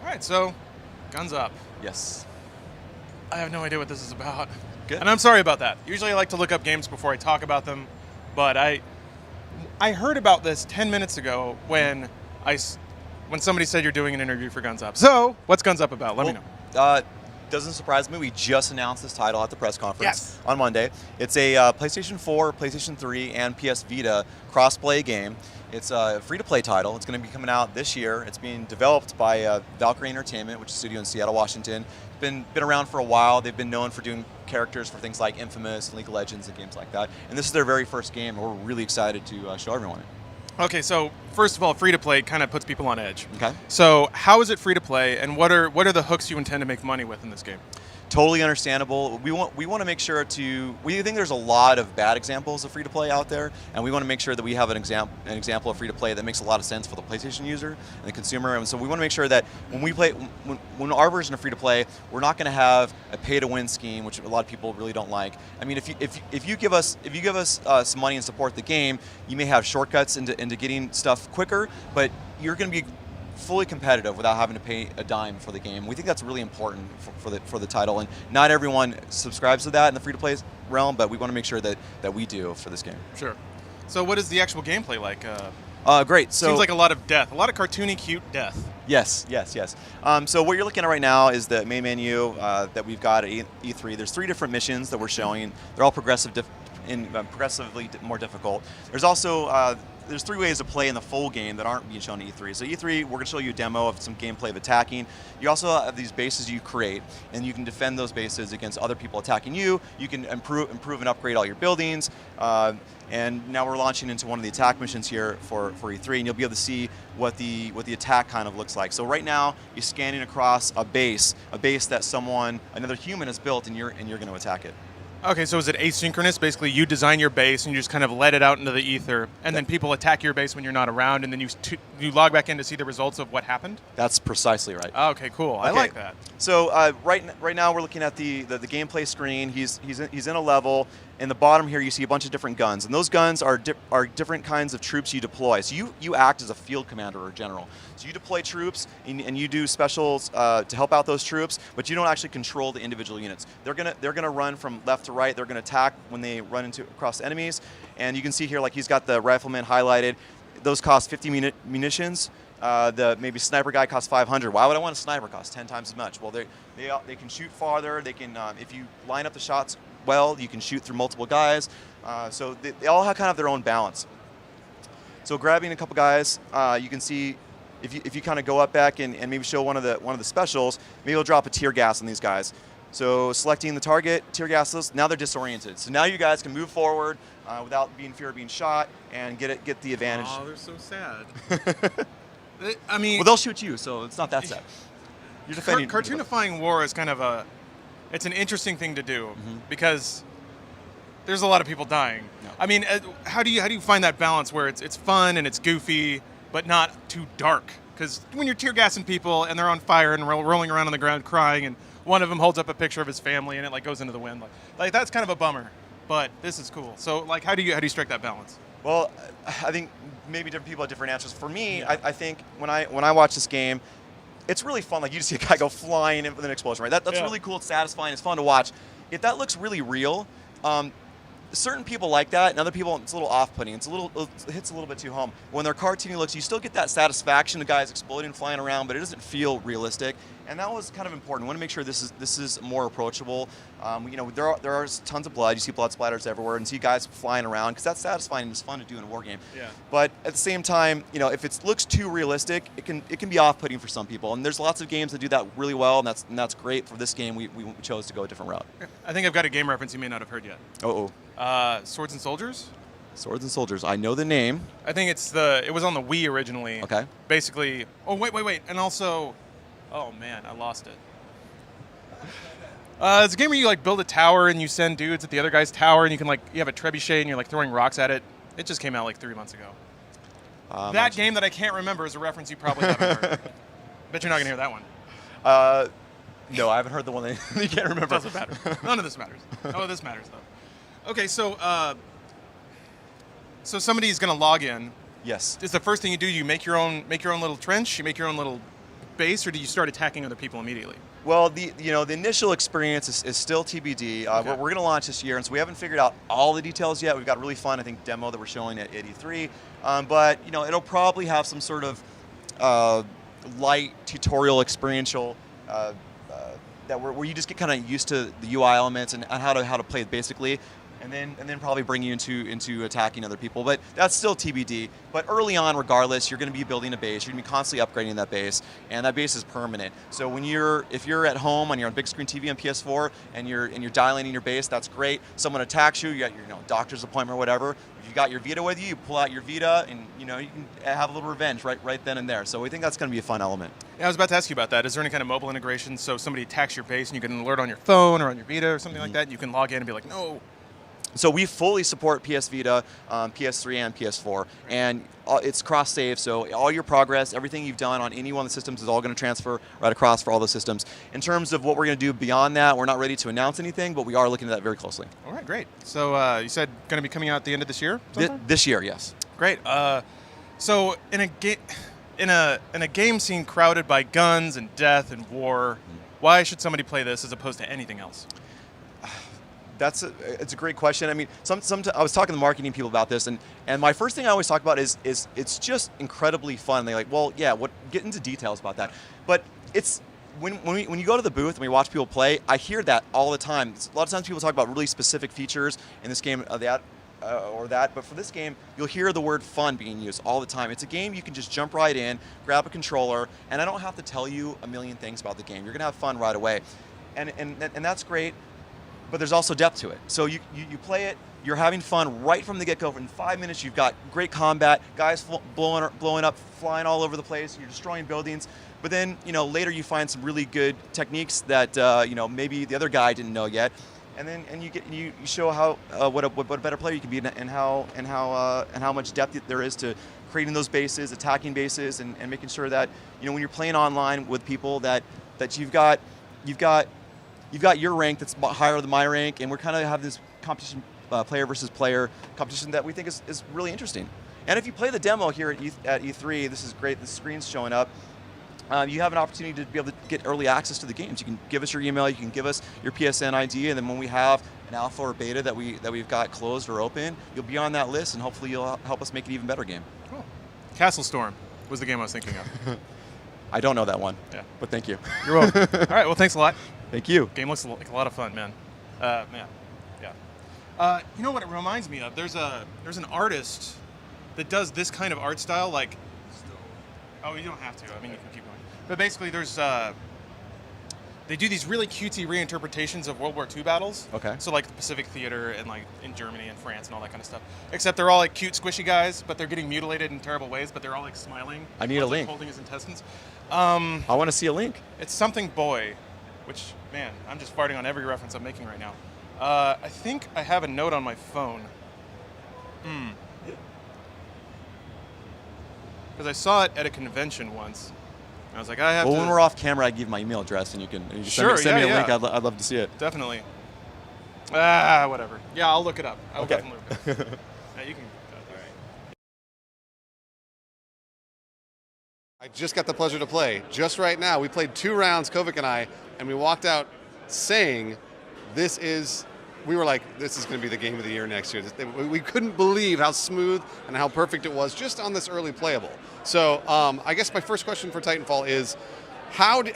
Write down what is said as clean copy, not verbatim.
All right, so Guns Up. Yes. I have no idea what this is about. Good. And I'm sorry about that. Usually I like to look up games before I talk about them, but I heard about this 10 minutes ago when somebody said you're doing an interview for Guns Up. So, what's Guns Up about? Let me know. Doesn't surprise me. We just announced this title at the press conference Yes. on Monday. It's a PlayStation 4, PlayStation 3, and PS Vita cross-play game. It's a free-to-play title. It's going to be coming out this year. It's being developed by Valkyrie Entertainment, which is a studio in Seattle, Washington. Been around for a while. They've been known for doing characters for things like Infamous and League of Legends and games like that. And this is their very first game, and we're really excited to show everyone it. Okay, so first of all, free to play kind of puts people on edge. Okay. So, how is it free to play, and what are the hooks you intend to make money with in this game? Totally understandable. We want to make sure we think there's a lot of bad examples of free to play out there, and we want to make sure that we have an example of free to play that makes a lot of sense for the PlayStation user and the consumer. And so we want to make sure that when our version of free to play, we're not going to have a pay to win scheme, which a lot of people really don't like. I mean, if you give us some money and support the game, you may have shortcuts into getting stuff quicker, but you're going to be fully competitive without having to pay a dime for the game. We think that's really important for the title, and not everyone subscribes to that in the free-to-play realm, but we want to make sure that we do for this game. Sure. So, what is the actual gameplay like? Great. So seems like a lot of death, a lot of cartoony, cute death. Yes. So what you're looking at right now is the main menu that we've got at E3. There's 3 different missions that we're showing. They're all progressively more difficult. There's also there's 3 ways to play in the full game that aren't being shown at E3. So E3, we're going to show you a demo of some gameplay of attacking. You also have these bases you create, and you can defend those bases against other people attacking you. You can improve and upgrade all your buildings. And now we're launching into one of the attack missions here for E3, and you'll be able to see what the attack kind of looks like. So right now, you're scanning across a base that another human has built, and you're going to attack it. Okay, so is it asynchronous? Basically, you design your base and you just kind of let it out into the ether, and then people attack your base when you're not around, and then you log back in to see the results of what happened? That's precisely right. Okay, cool. I like that. So right now we're looking at the gameplay screen. He's in a level. In the bottom here, you see a bunch of different guns, and those guns are different kinds of troops you deploy. So you act as a field commander or general. So you deploy troops and you do specials to help out those troops, but you don't actually control the individual units. They're gonna run from left to right. They're gonna attack when they run across enemies, and you can see here like he's got the rifleman highlighted. Those cost 50 munitions. The maybe sniper guy costs 500. Why would I want a sniper cost 10 times as much? Well, they can shoot farther. They can if you line up the shots well, you can shoot through multiple guys. So they all have kind of their own balance. So grabbing a couple guys, you can see if you kind of go up back and maybe show one of the specials, maybe you'll drop a tear gas on these guys. So selecting the target, tear gases, now they're disoriented. So now you guys can move forward without being fear of being shot and get the advantage. Oh, they're so sad. I mean, well, they'll shoot you, so it's not that sad. You're defending. Cartoonifying war is kind of it's an interesting thing to do because there's a lot of people dying. No. I mean, how do you find that balance where it's fun and it's goofy but not too dark? Because when you're tear gassing people and they're on fire and rolling around on the ground crying, and one of them holds up a picture of his family and it like goes into the wind, like that's kind of a bummer. But this is cool. So like, how do you strike that balance? Well, I think maybe different people have different answers. For me, I think when I watch this game, it's really fun. Like you just see a guy go flying in with an explosion, right? That's really cool. It's satisfying. It's fun to watch. If that looks really real, certain people like that, and other people it's a little off-putting. It hits a little bit too home. When they're cartoony looks, you still get that satisfaction. The guys exploding, flying around, but it doesn't feel realistic. And that was kind of important. We want to make sure this is more approachable. There are tons of blood. You see blood splatters everywhere, and see guys flying around because that's satisfying and it's fun to do in a war game. Yeah. But at the same time, if it looks too realistic, it can be off-putting for some people. And there's lots of games that do that really well, and that's great. For this game, we chose to go a different route. I think I've got a game reference you may not have heard yet. Swords and Soldiers? Swords and Soldiers. I know the name. I think it was on the Wii originally. Okay. Basically, wait. And also, oh man, I lost it. It's a game where you like build a tower and you send dudes at the other guy's tower and you have a trebuchet and you're like throwing rocks at it. It just came out like 3 months ago. That game that I can't remember is a reference you probably haven't heard. Bet you're not gonna hear that one. No, I haven't heard the one that you can't remember. Doesn't matter. None of this matters. Oh, this matters though. Okay, so somebody's gonna log in. Yes. Is the first thing you do? You make your own little trench. You make your own little base, or do you start attacking other people immediately? Well, the initial experience is still TBD. Okay. We're going to launch this year, and so we haven't figured out all the details yet. We've got a really fun, I think, demo that we're showing at E3. But it'll probably have some sort of light tutorial experiential where you just get kind of used to the UI elements and how to play it basically, and then probably bring you into attacking other people. But that's still TBD. But early on, regardless, you're going to be building a base. You're going to be constantly upgrading that base, and that base is permanent. So if you're at home on your big screen TV on PS4 and you're dialing in your base, that's great. Someone attacks you, you got your doctor's appointment or whatever. If you got your Vita with you, you pull out your Vita, and you can have a little revenge right then and there. So we think that's going to be a fun element. Yeah, I was about to ask you about that. Is there any kind of mobile integration so somebody attacks your base and you get an alert on your phone or on your Vita or something like that, and you can log in and be like, no? So we fully support PS Vita, PS3, and PS4, and it's cross-save, so all your progress, everything you've done on any one of the systems is all going to transfer right across for all the systems. In terms of what we're going to do beyond that, we're not ready to announce anything, but we are looking at that very closely. All right, great. So you said going to be coming out at the end of this year? This year, yes. Great. So in a game scene crowded by guns and death and war, why should somebody play this as opposed to anything else? It's a great question. I mean, I was talking to marketing people about this, and my first thing I always talk about is it's just incredibly fun. They're like, well, yeah, get into details about that. But it's when you go to the booth and we watch people play, I hear that all the time. A lot of times people talk about really specific features in this game, or that, but for this game, you'll hear the word fun being used all the time. It's a game you can just jump right in, grab a controller, and I don't have to tell you a million things about the game. You're gonna have fun right away, and that's great. But there's also depth to it. So you play it, you're having fun right from the get-go. In 5 minutes, you've got great combat, guys blowing up, flying all over the place, you're destroying buildings. But then, later you find some really good techniques that, maybe the other guy didn't know yet. And you show how what a better player you can be, and how much depth there is to creating those bases, attacking bases, and making sure that when you're playing online with people that you've got your rank that's higher than my rank, and we're kind of have this competition, player versus player competition that we think is really interesting. And if you play the demo here at E3, this is great. The screen's showing up. You have an opportunity to be able to get early access to the games. You can give us your email, you can give us your PSN ID, and then when we have an alpha or beta that we've got closed or open, you'll be on that list, and hopefully you'll help us make an even better game. Cool. Castle Storm was the game I was thinking of. I don't know that one. Yeah. But thank you. You're welcome. All right. Well, thanks a lot. Thank you. Game looks like a lot of fun, man. Yeah. You know what it reminds me of? There's an artist that does this kind of art style, like. Oh, you don't have to. I mean, you can keep going. But basically, they do these really cutesy reinterpretations of World War II battles. Okay. So like the Pacific Theater and like in Germany and France and all that kind of stuff. Except they're all like cute, squishy guys, but they're getting mutilated in terrible ways. But they're all like smiling. I need a link. Holding his intestines. I want to see a link. It's something boy, which man, I'm just farting on every reference I'm making right now. I think I have a note on my phone. Because I saw it at a convention once. I was like, I have to. Well, when we're off camera, I give my email address, and you can Sure, send me a yeah. link. I'd love to see it. Definitely. Whatever. Yeah, I'll look it up. I'll Okay. definitely look it up. Yeah, you can. All right. I just got the pleasure to play. Just right now, we played 2 rounds, Kovic and I, and we walked out saying, we were like, this is going to be the game of the year next year. We couldn't believe how smooth and how perfect it was just on this early playable. So I guess my first question for Titanfall is, how's it